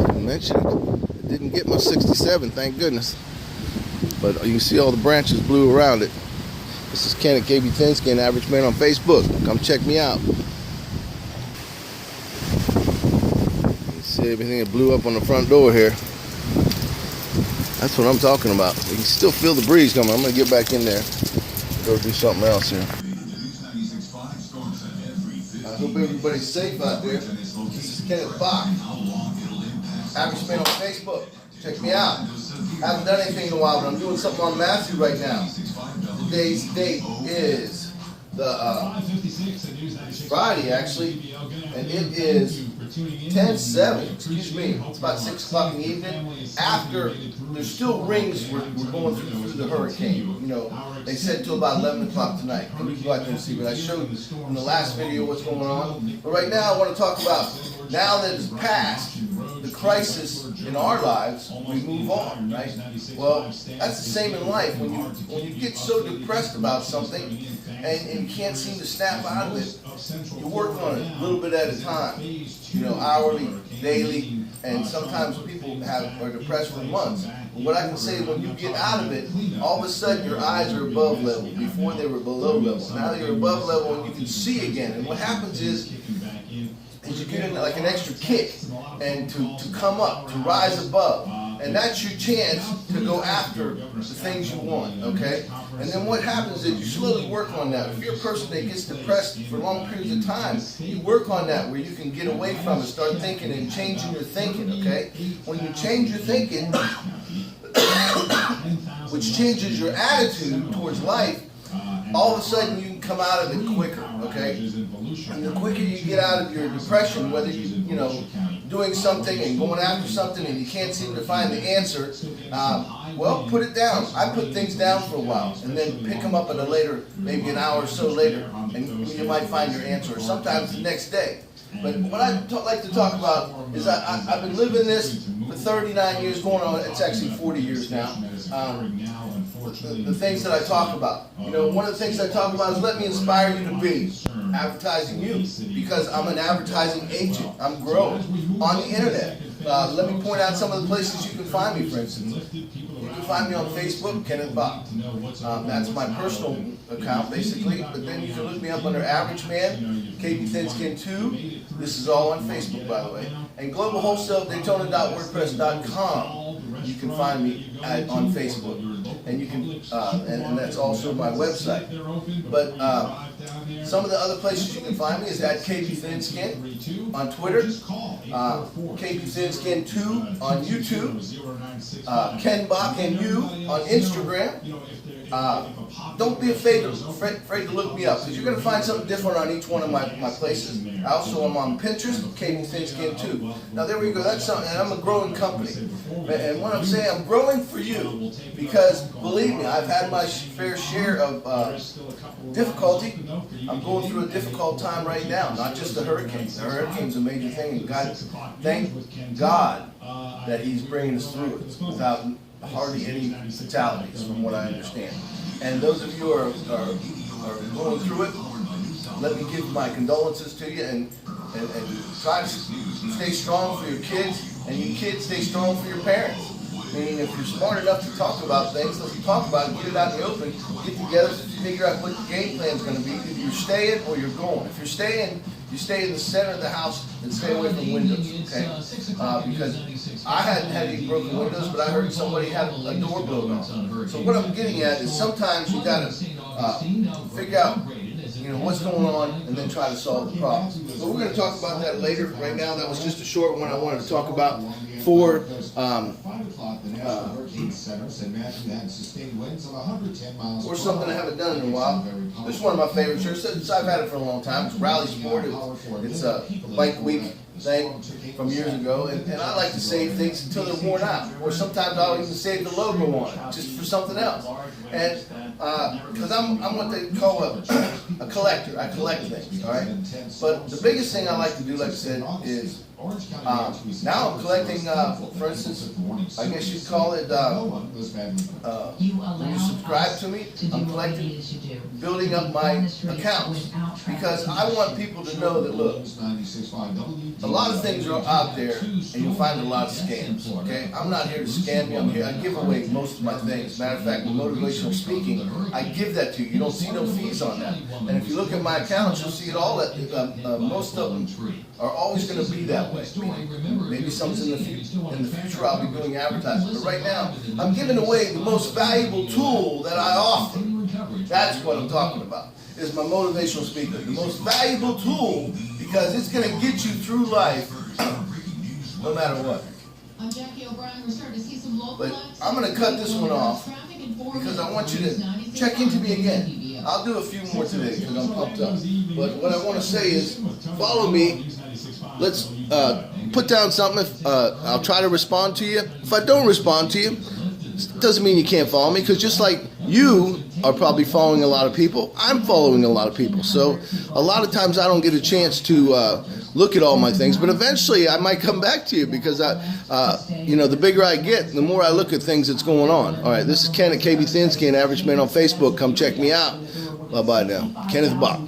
I mentioned it didn't get my 67, thank goodness. But you can see all the branches blew around it. This is KeNneth BACH Average Man on Facebook. Come check me out. You see everything that blew up on the front door here. That's what I'm talking about. You can still feel the breeze coming. I'm going to get back in there. Go do something else here. I hope everybody's safe out there. This is KeNneth BACH, Average Man on Facebook. Check me out. I haven't done anything in a while, but I'm doing something on Mathew right now. Today's date is Friday, actually, and it is 10/7. Excuse me. It's about 6 o'clock in the evening. After there's still rings we're going through the hurricane. You know, they said till about 11 o'clock tonight. We can go out there and see. But I showed in the last video what's going on. But right now I want to talk about, now that it's passed, the crisis in our lives, we move on, right? Well, that's the same in life. When you get so depressed about something and you can't seem to snap out of it, you work on it a little bit at a time. You know, hourly, daily, and sometimes people are depressed for months. But what I can say, when you get out of it, all of a sudden your eyes are above level. Before they were below level. Now you're above level and you can see again. And what happens is you get like an extra kick and to come up, to rise above. And that's your chance to go after the things you want, okay? And then what happens is you slowly work on that. If you're a person that gets depressed for long periods of time, you work on that where you can get away from it, start thinking and changing your thinking, okay? When you change your thinking, which changes your attitude towards life, all of a sudden you can come out of it quicker, okay? And the quicker you get out of your depression, whether you know, doing something and going after something and you can't seem to find the answer, well, put it down. I put things down for a while and then pick them up at a later, maybe an hour or so later, and you might find your answer, or sometimes the next day. But what I like to talk about is I've been living this for 39 years, going on, it's actually 40 years now. The things that I talk about. You know, one of the things I talk about is let me inspire you to be advertising you, because I'm an advertising agent. I'm growing on the internet. Let me point out some of the places you can find me, for instance. You can find me on Facebook, KeNneth BACH. That's my personal account, basically. But then you can look me up under Average Man, KBThinskin2. This is all on Facebook, by the way. And Global Wholesale Daytona.wordpress.com. You can find me on Facebook. And you can, and that's also my website. But some of the other places you can find me is at KBThinskin on Twitter, KBThinskin2 on YouTube, Ken BACH and you on Instagram. Don't be afraid to look me up, because you're going to find something different on each one of my places. I also am on Pinterest, KBThinskin2. Now there we go. That's something, and I'm a growing company. And what I'm saying, I'm growing for you, because believe me, I've had my fair share of difficulty. I'm going through a difficult time right now, not just the hurricane. The hurricane's a major thing, and God, thank God that He's bringing us through it without hardly any fatalities, from what I understand. And those of you who are going through it, let me give my condolences to you, and try to stay strong for your kids, and you kids stay strong for your parents. Meaning, if you're smart enough to talk about things, let's talk about it, get it out in the open, get together to figure out what the game plan is going to be. Either you're staying or you're going. If you're staying, you stay in the center of the house and stay away from windows, okay? Because I hadn't had any broken windows, but I heard somebody had a door blown off. So what I'm getting at is sometimes you got to figure out, you know, what's going on, and then try to solve the problems. But we're going to talk about that later. Right now, that was just a short one I wanted to talk about for or something I haven't done in a while. This is one of my favorite shirts. I've had it for a long time. It's Rally Sport. It's a bike week thing from years ago, and I like to save things until they're worn out, or sometimes I'll even save the logo on it just for something else. And because I'm what they call a collector. I collect things, all right? But the biggest thing I like to do, like I said, is Now I'm collecting, for instance, I guess you'd call it, when you subscribe to me, I'm collecting, building up my accounts. Because I want people to know that, look, a lot of things are out there, and you'll find a lot of scams, okay? I'm not here to scam you. I'm here, I give away most of my things. Matter of fact, with motivational speaking, I give that to you. You don't see no fees on that. And if you look at my accounts, you'll see it all. That most of them are always going to be that way. Maybe some's in the future I'll be doing advertising. But right now, I'm giving away the most valuable tool that I offer. That's what I'm talking about. Is my motivational speaker. The most valuable tool, because it's going to get you through life no matter what. But I'm going to cut this one off because I want you to check into me again. I'll do a few more today because I'm pumped up. But what I want to say is, follow me. Let's put down something. I'll try to respond to you. If I don't respond to you, it doesn't mean you can't follow me, because just like you are probably following a lot of people, I'm following a lot of people. So a lot of times I don't get a chance to look at all my things, but eventually I might come back to you, because the bigger I get, the more I look at things that's going on. All right, this is Ken at KB Thinsky, an Average Man on Facebook. Come check me out. Bye-bye now. KeNneth BACH.